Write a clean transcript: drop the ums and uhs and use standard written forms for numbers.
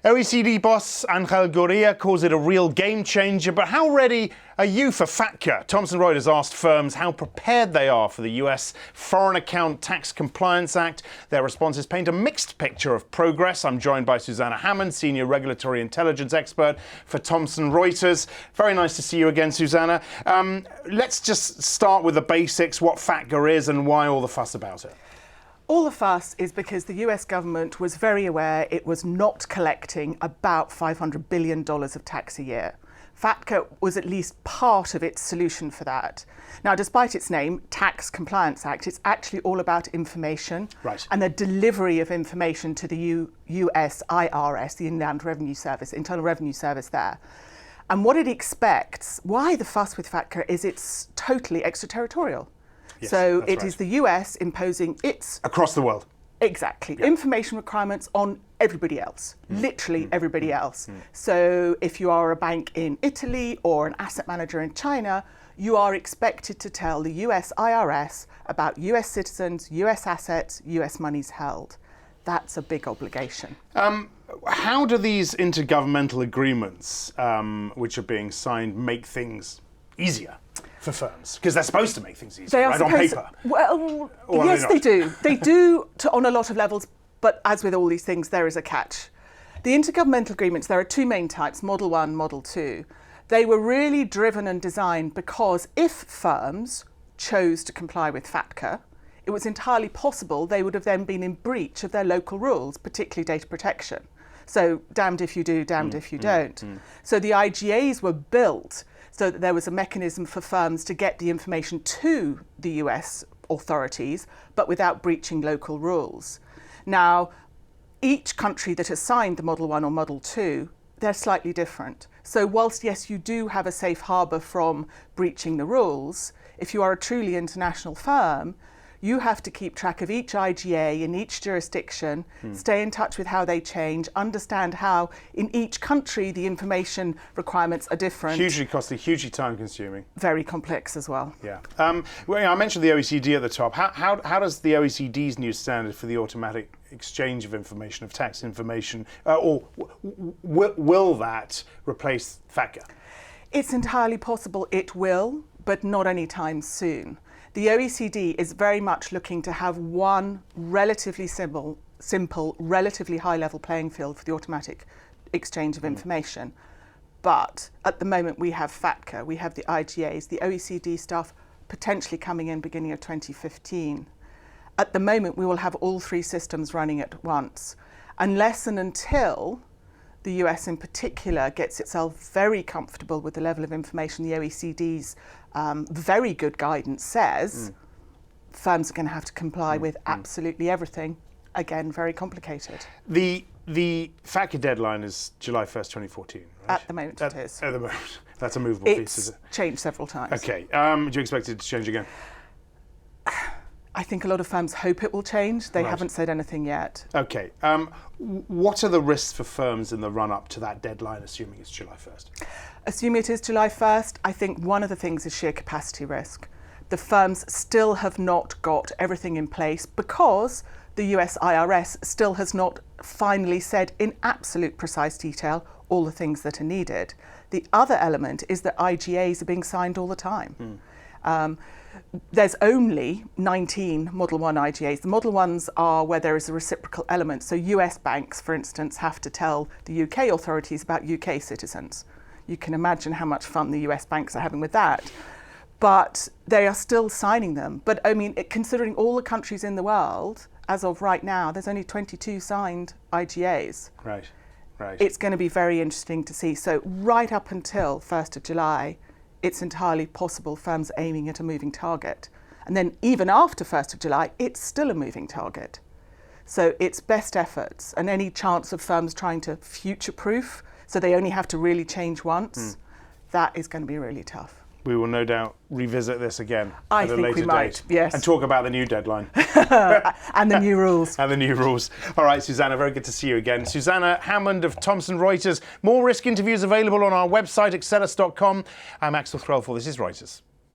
OECD boss Angel Gurria calls it a real game changer, but how ready are you for FATCA? Thomson Reuters asked firms how prepared they are for the US Foreign Account Tax Compliance Act. Their responses paint a mixed picture of progress. I'm joined by Susannah Hammond, Senior Regulatory Intelligence Expert for Thomson Reuters. Very nice to see you again, Susannah. Let's just start with the basics, what FATCA is and why all the fuss about it. All the fuss is because the US government was very aware it was not collecting about $500 billion of tax a year. FATCA was at least part of its solution for that. Now, despite its name, Tax Compliance Act, it's actually all about information and the delivery of information to the US IRS, the Inland Revenue Service, Internal Revenue Service there. And what it expects, why the fuss with FATCA is it's totally extraterritorial. Yes, so it is the US imposing its... Across the world. Exactly. Yeah. Information requirements on everybody else, literally everybody else. So if you are a bank in Italy or an asset manager in China, you are expected to tell the US IRS about US citizens, US assets, US monies held. That's a big obligation. How do these intergovernmental agreements, which are being signed, make things easier for firms? Because they're supposed to make things easier, right, on paper. Well, yes, they do. They do on a lot of levels, but as with all these things, there is a catch. The intergovernmental agreements, there are two main types, Model 1, Model 2. They were really driven and designed because if firms chose to comply with FATCA, it was entirely possible they would have then been in breach of their local rules, particularly data protection. So damned if you do, damned if you don't. So the IGAs were built so that there was a mechanism for firms to get the information to the US authorities, but without breaching local rules. Now, each country that has signed the Model 1 or Model 2, they're slightly different. So whilst, yes, you do have a safe harbour from breaching the rules, if you are a truly international firm, you have to keep track of each IGA in each jurisdiction, stay in touch with how they change, understand how in each country the information requirements are different. Hugely costly, hugely time consuming. Very complex as well. Yeah. Well, I mentioned the OECD at the top. How does the OECD's new standard for the automatic exchange of information, of tax information, or will that replace FATCA? It's entirely possible it will, but not anytime soon. The OECD is very much looking to have one relatively simple, relatively high-level playing field for the automatic exchange of information. But at the moment we have FATCA, we have the IGAs, the OECD stuff potentially coming in beginning of 2015. At the moment we will have all three systems running at once, unless and until the US in particular gets itself very comfortable with the level of information the OECD's very good guidance says firms are going to have to comply with absolutely everything. Again, very complicated. The FATCA deadline is July 1st, 2014, right? At the moment it is. At the moment. That's a movable piece, is it? It's changed several times. Okay. Do you expect it to change again? I think a lot of firms hope it will change. They haven't said anything yet. Okay. What are the risks for firms in the run-up to that deadline, assuming it's July 1st? Assuming it is July 1st, I think one of the things is sheer capacity risk. The firms still have not got everything in place because the US IRS still has not finally said in absolute precise detail all the things that are needed. The other element is that IGAs are being signed all the time. There's only 19 Model 1 IGAs. The Model 1s are where there is a reciprocal element. So US banks, for instance, have to tell the UK authorities about UK citizens. You can imagine how much fun the US banks are having with that. But they are still signing them. But I mean, considering all the countries in the world, as of right now, there's only 22 signed IGAs. Right. It's going to be very interesting to see. So right up until 1st of July, it's entirely possible firms are aiming at a moving target. And then even after 1st of July, it's still a moving target. So it's best efforts and any chance of firms trying to future-proof, so they only have to really change once, that is going to be really tough. We will no doubt revisit this again at a later date. I think we might, yes. And talk about the new deadline. And the new rules. And the new rules. All right, Susannah, very good to see you again. Susannah Hammond of Thomson Reuters. More risk interviews available on our website, excelis.com. I'm Axel Threlfall. This is Reuters.